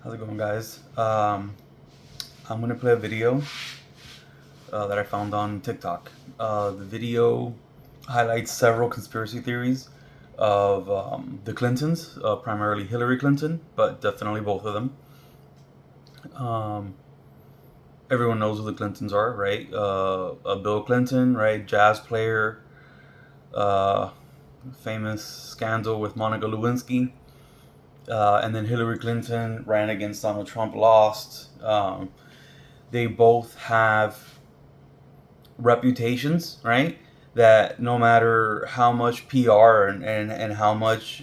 How's it going, guys? I'm gonna play a video that I found on TikTok. The video highlights several conspiracy theories of the Clintons, primarily Hillary Clinton, but definitely both of them. Um, Everyone knows who the Clintons are, right? Bill Clinton, right? Jazz player, uh, famous scandal with Monica Lewinsky. And then Hillary Clinton ran against Donald Trump, lost. They both have reputations, right? That no matter how much PR and how much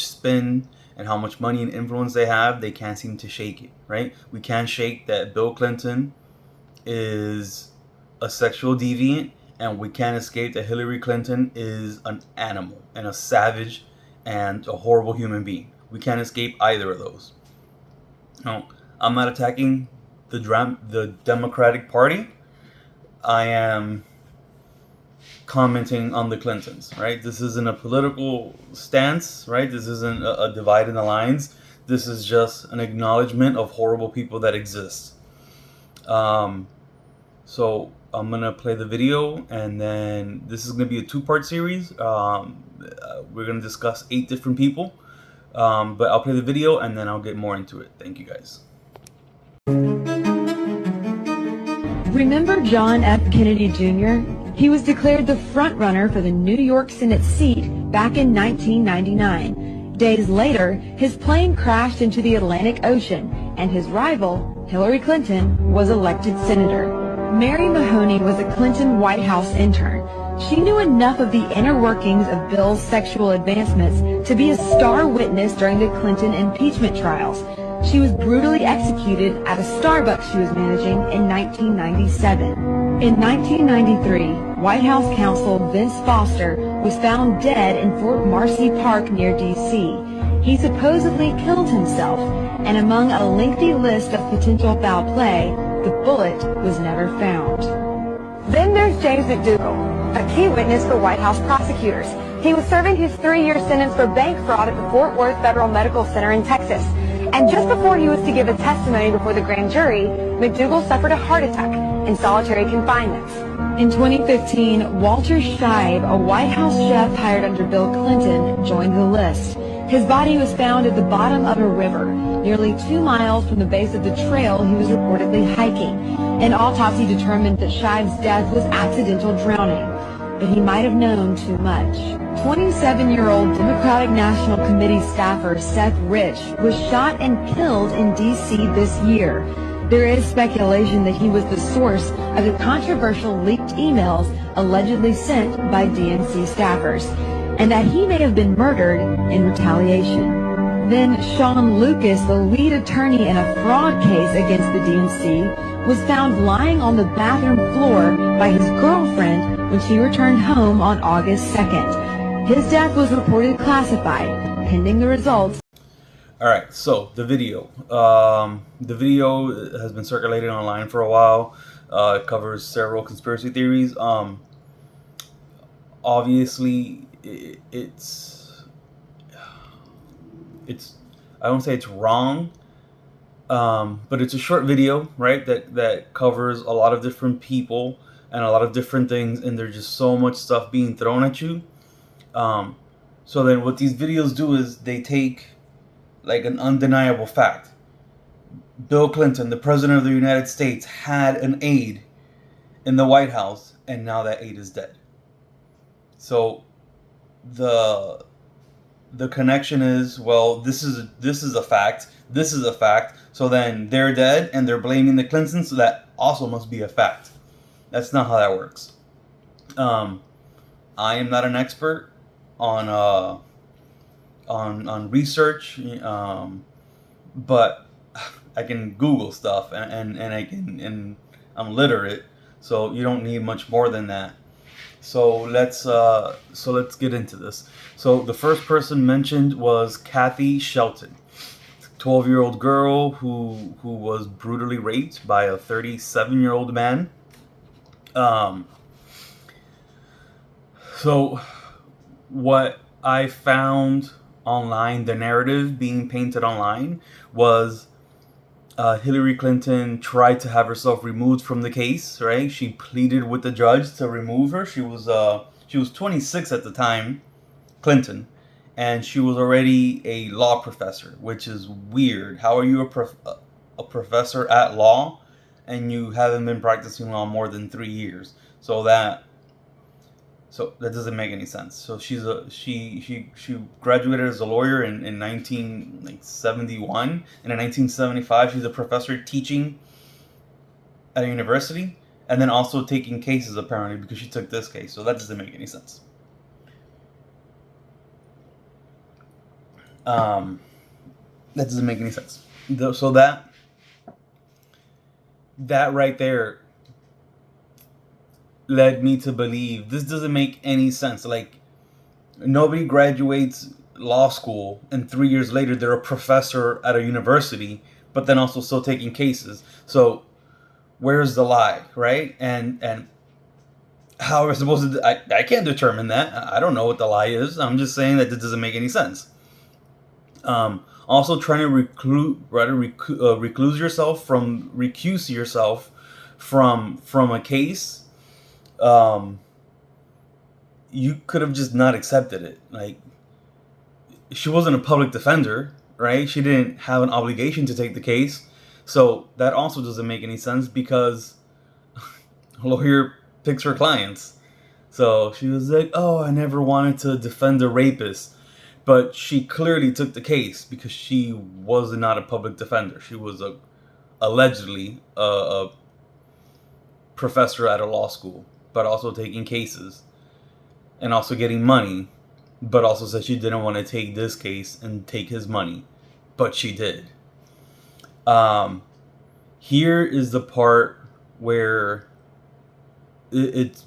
spin and how much money and influence they have, they can't seem to shake it, right? We can't shake that Bill Clinton is a sexual deviant, and we can't escape that Hillary Clinton is an animal and a savage and a horrible human being. We can't escape either of those. No, I'm not attacking the Democratic Party. I am commenting on the Clintons, right? This isn't a political stance, right? This isn't a divide in the lines. This is just an acknowledgement of horrible people that exist. So I'm gonna play the video, and then this is gonna be a two-part series. We're gonna discuss 8 different people, but I'll play the video and then I'll get more into it. Thank you, guys. Remember John F. Kennedy Jr.? He was declared the front-runner for the New York Senate seat back in 1999. Days later, his plane crashed into the Atlantic Ocean, and his rival, Hillary Clinton, was elected senator. Mary Mahoney was a Clinton White House intern. She knew enough of the inner workings of Bill's sexual advancements to be a star witness during the Clinton impeachment trials. She was brutally executed at a Starbucks she was managing in 1997. In 1993, White House counsel Vince Foster was found dead in Fort Marcy Park near D.C. He supposedly killed himself, and among a lengthy list of potential foul play, the bullet was never found. Then there's James McDougal, a key witness for White House prosecutors. He was serving his 3-year sentence for bank fraud at the Fort Worth Federal Medical Center in Texas. And just before he was to give a testimony before the grand jury, McDougal suffered a heart attack in solitary confinement. In 2015, Walter Scheib, a White House chef hired under Bill Clinton, joined the list. His body was found at the bottom of a river, nearly 2 miles from the base of the trail he was reportedly hiking. An autopsy determined that Scheib's death was accidental drowning, but he might have known too much. 27-year-old Democratic National Committee staffer Seth Rich was shot and killed in D.C. this year. There is speculation that he was the source of the controversial leaked emails allegedly sent by DNC staffers, and that he may have been murdered in retaliation. Then Sean Lucas, the lead attorney in a fraud case against the DNC, was found lying on the bathroom floor by his girlfriend when she returned home on August 2nd. His death was reported classified, pending the results. All right, so the video. The video has been circulating online for a while. It covers several conspiracy theories. Obviously, it's I don't say it's wrong, but it's a short video, right? That covers a lot of different people and a lot of different things, and there's just so much stuff being thrown at you. So then what these videos do is they take like an undeniable fact. Bill Clinton, the president of the United States, had an aide in the White House, and now that aide is dead. So the connection is, well, this is a fact. This is a fact. So then they're dead and they're blaming the Clintons, so that also must be a fact. That's not how that works. I am not an expert on research, but I can Google stuff and I'm literate, so you don't need much more than that. So let's get into this. So the first person mentioned was Kathy Shelton, 12-year-old girl who was brutally raped by a 37-year-old man. So what I found online, the narrative being painted online, was Hillary Clinton tried to have herself removed from the case, right? She pleaded with the judge to remove her. She was 26 at the time, Clinton, and she was already a law professor, which is weird. How are you a professor at law and you haven't been practicing law more than 3 years? So that doesn't make any sense. So she graduated as a lawyer in 1971, and in 1975 she's a professor teaching at a university, and then also taking cases apparently because she took this case. So that doesn't make any sense. Um, that doesn't make any sense. So that right there led me to believe this doesn't make any sense. Like, nobody graduates law school and 3 years later they're a professor at a university, but then also still taking cases. So where's the lie, right? And how are we supposed to? I can't determine that. I don't know what the lie is. I'm just saying that this doesn't make any sense. Also, trying to recuse yourself from a case. You could have just not accepted it. Like, she wasn't a public defender, right? She didn't have an obligation to take the case. So that also doesn't make any sense because a lawyer picks her clients. So she was like, oh, I never wanted to defend a rapist. But she clearly took the case because she was not a public defender. She was allegedly a professor at a law school, but also taking cases and also getting money, but also said she didn't want to take this case and take his money, but she did. Here is the part where it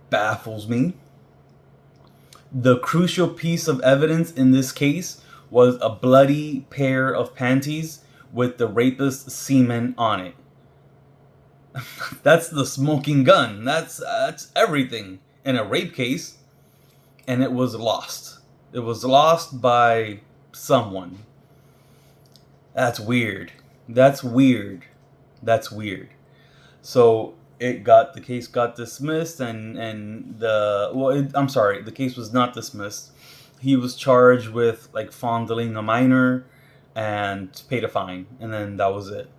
baffles me. The crucial piece of evidence in this case was a bloody pair of panties with the rapist's semen on it. That's the smoking gun. That's everything in a rape case, and it was lost. It was lost by someone. That's weird. That's weird. That's weird. So the case got dismissed, and the case was not dismissed. He was charged with like fondling a minor and paid a fine, and then that was it.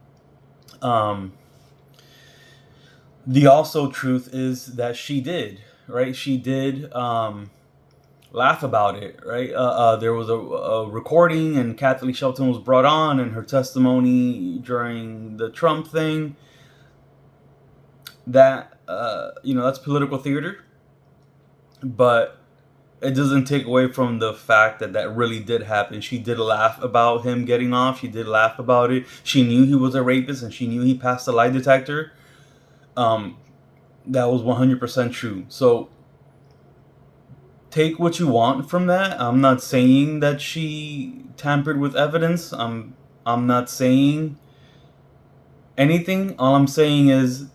The also truth is that she did, right? She did laugh about it, right? There was a recording, and Kathleen Shelton was brought on, and her testimony during the Trump thing. That that's political theater, but it doesn't take away from the fact that that really did happen. She did laugh about him getting off. She did laugh about it. She knew he was a rapist, and she knew he passed the lie detector. That was 100% true. So take what you want from that. I'm not saying that she tampered with evidence. I'm not saying anything. All I'm saying is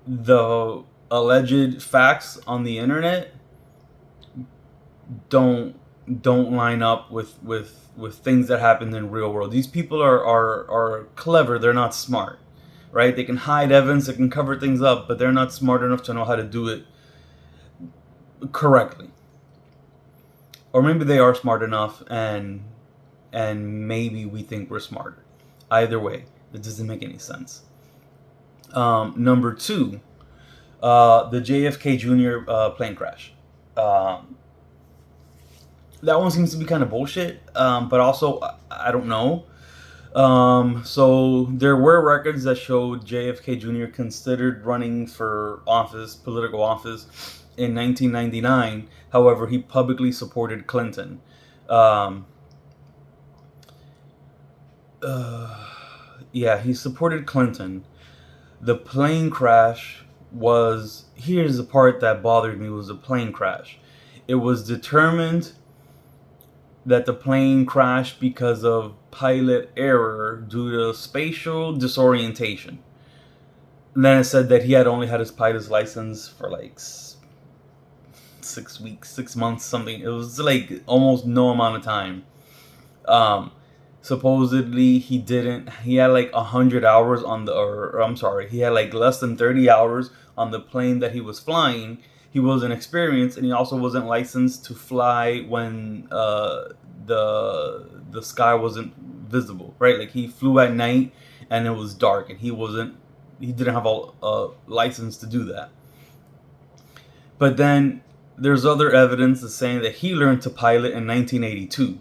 the alleged facts on the internet don't line up with things that happened in real world. These people are clever. They're not smart, right? They can hide evidence, they can cover things up, but they're not smart enough to know how to do it correctly. Or maybe they are smart enough, and maybe we think we're smarter. Either way, it doesn't make any sense. Number two, the JFK Jr. Plane crash. That one seems to be kind of bullshit, but also I don't know. So there were records that showed JFK Jr. considered running for office, political office, in 1999. However, he publicly supported Clinton. He supported Clinton. The plane crash was, here's the part that bothered me, was the plane crash. It was determined that the plane crashed because of pilot error due to spatial disorientation. And then it said that he had only had his pilot's license for like 6 weeks, 6 months, something. It was like almost no amount of time. Supposedly he had like 100 hours on the, or I'm sorry, he had like less than 30 hours on the plane that he was flying. He wasn't experienced, and he also wasn't licensed to fly when the sky wasn't visible, right? Like he flew at night and it was dark, and he didn't have a license to do that. But then there's other evidence that's saying that he learned to pilot in 1982.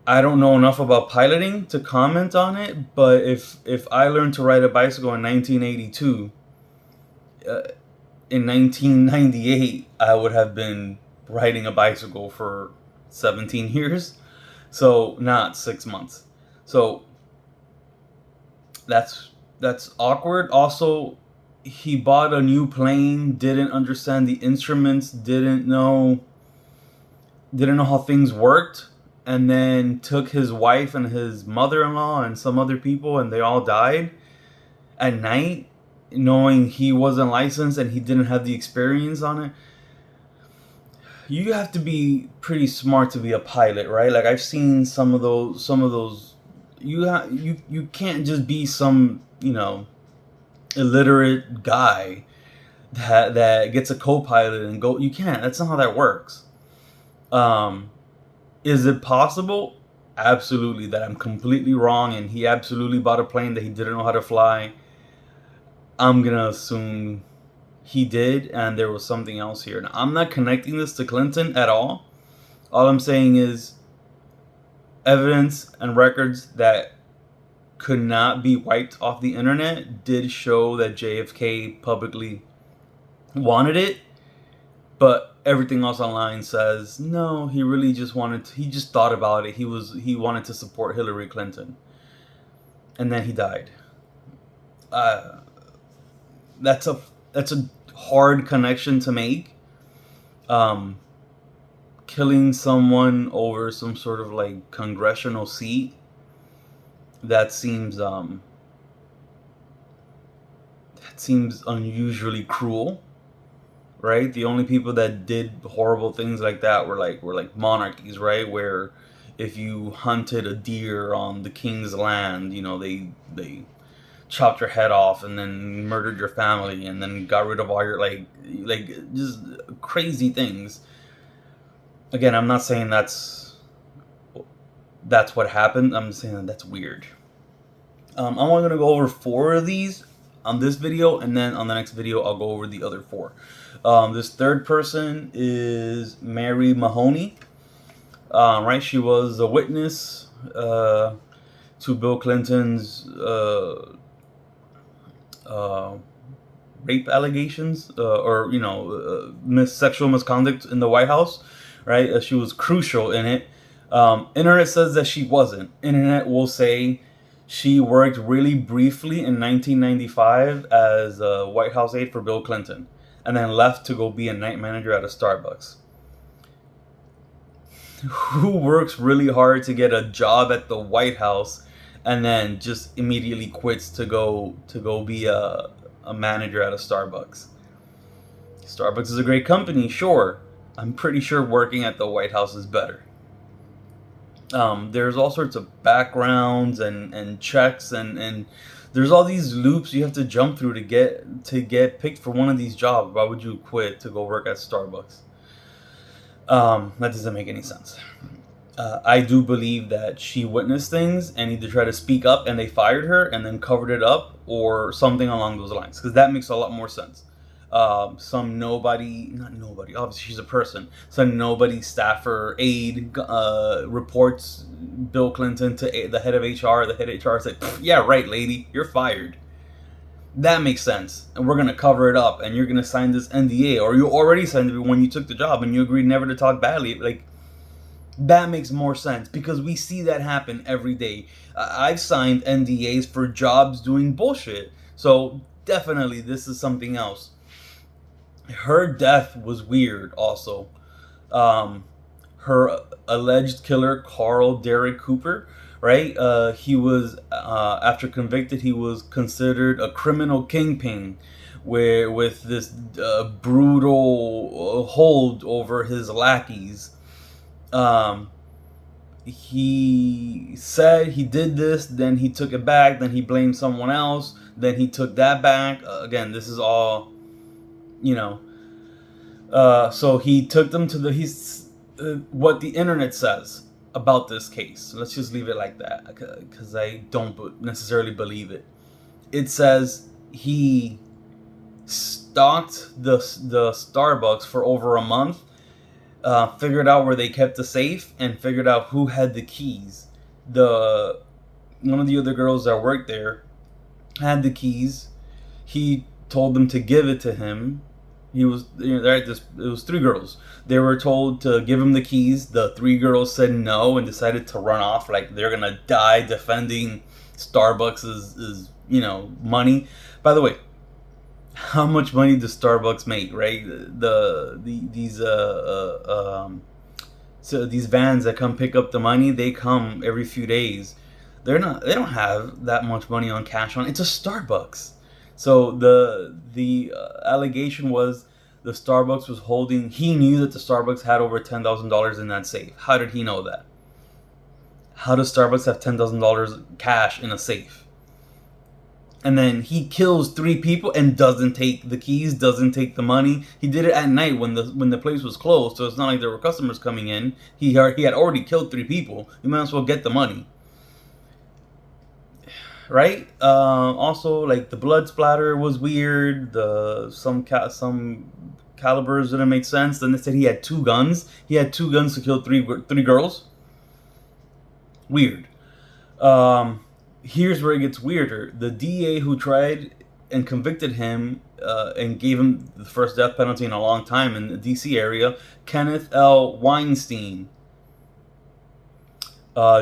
I don't know enough about piloting to comment on it, but if I learned to ride a bicycle in 1982, in 1998 I would have been riding a bicycle for 17 years, so not 6 months. So that's awkward. Also, he bought a new plane, didn't understand the instruments, didn't know how things worked, and then took his wife and his mother-in-law and some other people, and they all died at night, knowing he wasn't licensed and he didn't have the experience on it. You have to be pretty smart to be a pilot, right? Like I've seen some of those. You can't just be some illiterate guy that gets a co-pilot and go. You can't. That's not how that works. Is it possible? Absolutely, that I'm completely wrong and he absolutely bought a plane that he didn't know how to fly. I'm gonna assume he did, and there was something else here. Now, I'm not connecting this to Clinton at all. All I'm saying is evidence and records that could not be wiped off the internet did show that JFK publicly wanted it, but everything else online says no, he really just he just thought about it. He wanted to support Hillary Clinton, and then he died. That's a hard connection to make. Killing someone over some sort of like congressional seat, that seems unusually cruel, right? The only people that did horrible things like that were like monarchies, right? Where if you hunted a deer on the king's land, they chopped your head off and then murdered your family and then got rid of all your like just crazy things. Again, I'm not saying that's what happened. I'm saying that's weird. I'm only going to go over 4 of these on this video, and then on the next video I'll go over the other 4. This third person is Mary Mahoney. Right, she was a witness to Bill Clinton's rape allegations, or sexual misconduct in the White House. Right, she was crucial in it. Internet says that she wasn't. Internet will say she worked really briefly in 1995 as a White House aide for Bill Clinton, and then left to go be a night manager at a Starbucks. Who works really hard to get a job at the White House and then just immediately quits to go be a manager at a Starbucks? Starbucks is a great company, sure. I'm pretty sure working at the White House is better. There's all sorts of backgrounds and checks, and there's all these loops you have to jump through to get picked for one of these jobs. Why would you quit to go work at Starbucks? That doesn't make any sense. I do believe that she witnessed things and either tried to speak up and they fired her and then covered it up, or something along those lines, because that makes a lot more sense. Some not nobody, obviously she's a person, some nobody staffer aide reports Bill Clinton to the head of HR. The head of HR said, yeah, right, lady, you're fired. That makes sense, and we're going to cover it up, and you're going to sign this NDA, or you already signed it when you took the job and you agreed never to talk badly. Like, that makes more sense, because we see that happen every day. I've signed NDAs for jobs doing bullshit, so definitely this is something else. Her death was weird also. Her alleged killer, Carl Derek Cooper, right? He was, after convicted, he was considered a criminal kingpin with this brutal hold over his lackeys. he said he did this, then he took it back, then he blamed someone else, then he took that back. Again, this is all, you know. So he took them to he's what the internet says about this case. Let's just leave it like that, because I don't necessarily believe it. It says he stalked the Starbucks for over a month, figured out where they kept the safe, and figured out who had the keys. One of the other girls that worked there had the keys. He told them to give it to him. He was, it was three girls. They were told to give him the keys. The three girls said no and decided to run off like they're gonna die defending Starbucks' money. By the way, how much money does Starbucks make, right? So these vans that come pick up the money, they come every few days. They don't have that much money on cash on. It's a Starbucks. So the allegation was the Starbucks was holding. He knew that the Starbucks had over $10,000 in that safe. How did he know that? How does Starbucks have $10,000 cash in a safe? And then he kills three people and doesn't take the keys, doesn't take the money. He did it at night when the place was closed, so it's not like there were customers coming in. He had already killed three people. You might as well get the money, right? Also, like, the blood splatter was weird. Some calibers didn't make sense. Then they said he had two guns. He had two guns to kill three girls. Weird. Here's where it gets weirder. The DA who tried and convicted him and gave him the first death penalty in a long time in the DC area, Kenneth L. Weinstein,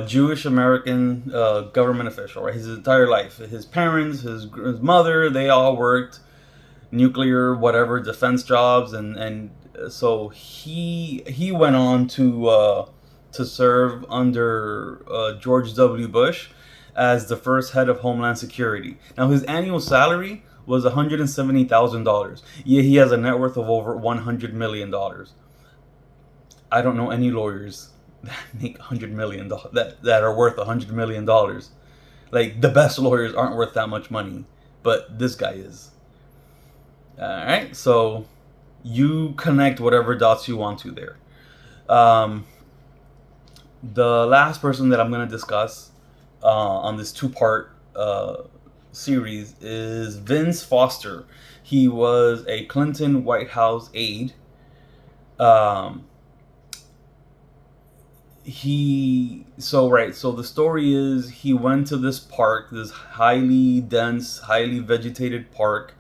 Jewish American government official, right? His entire life, his parents, his mother, they all worked nuclear, whatever, defense jobs, and so he went on to serve under George W. Bush as the first head of Homeland Security. Now, his annual salary was $170,000. Yeah, he has a net worth of over $100 million. I don't know any lawyers that make $100 million, that are worth $100 million. Like, the best lawyers aren't worth that much money, but this guy is. All right, so you connect whatever dots you want to there. The last person that I'm going to discuss on this two-part series is Vince Foster. He was a Clinton White House aide. So the story is he went to this park, this highly dense, highly vegetated park,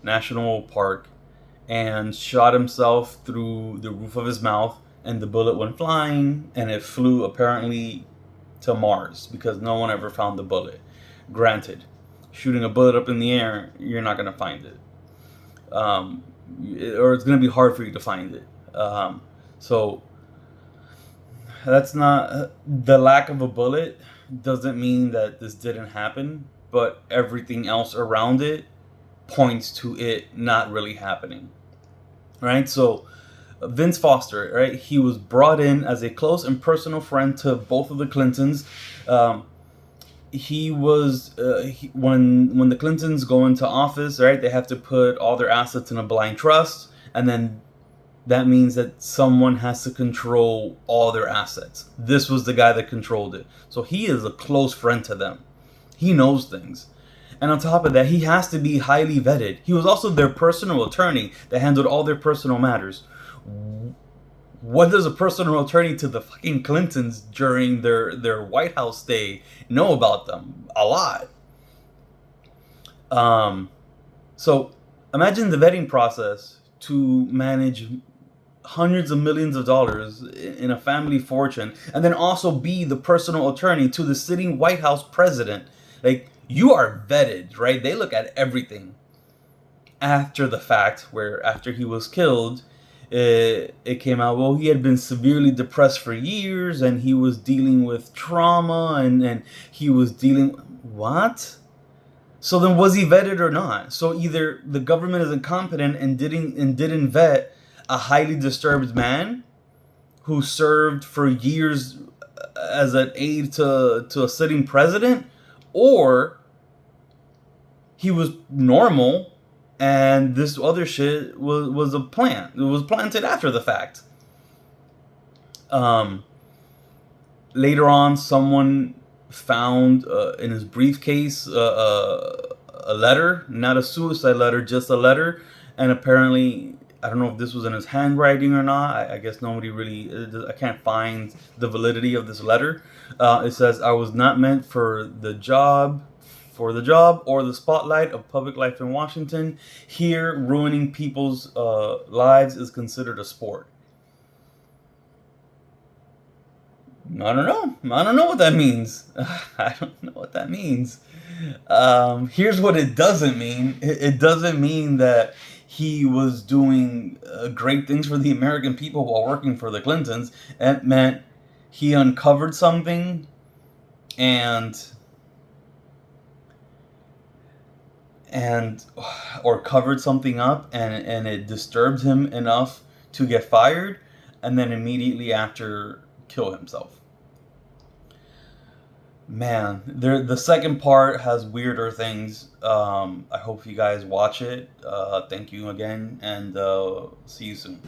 national park, and shot himself through the roof of his mouth, and the bullet went flying, and it flew apparently to Mars, because no one ever found the bullet. Granted, shooting a bullet up in the air, you're not going to find it. Or it's going to be hard for you to find it. So that's not, the lack of a bullet doesn't mean that this didn't happen, but everything else around it points to it not really happening. Right? So Vince Foster, right? He was brought in as a close and personal friend to both of the Clintons. He was when the Clintons go into office, right? They have to put all their assets in a blind trust, and then that means that someone has to control all their assets. This was the guy that controlled it, so he is a close friend to them. He knows things. And on top of that, he has to be highly vetted. He was also their personal attorney that handled all their personal matters. What does a personal attorney to the fucking Clintons during their White House stay know about them? A lot. So imagine the vetting process to manage hundreds of millions of dollars in a family fortune, and then also be the personal attorney to the sitting White House president. Like, you are vetted, right? They look at everything after the fact, where after he was killed, it came out, well, he had been severely depressed for years, and he was dealing with trauma, and he was dealing... What? So then, was he vetted or not? So either the government is incompetent and didn't vet a highly disturbed man who served for years as an aide to a sitting president, or he was normal and this other shit was a plant. It was planted after the fact. Um, Later on, someone found in his briefcase a letter, not a suicide letter, just a letter, and apparently, I don't know if this was in his handwriting or not. I guess nobody really. I can't find the validity of this letter. It says, "I was not meant for the job or the spotlight of public life in Washington. Here, ruining people's lives is considered a sport." I don't know. I don't know what that means. I don't know what that means. Here's what it doesn't mean. It doesn't mean that he was doing great things for the American people while working for the Clintons. It meant he uncovered something and and or covered something up, and it disturbed him enough to get fired, and then immediately after kill himself. Man, the second part has weirder things. I hope you guys watch it. Thank you again, and see you soon.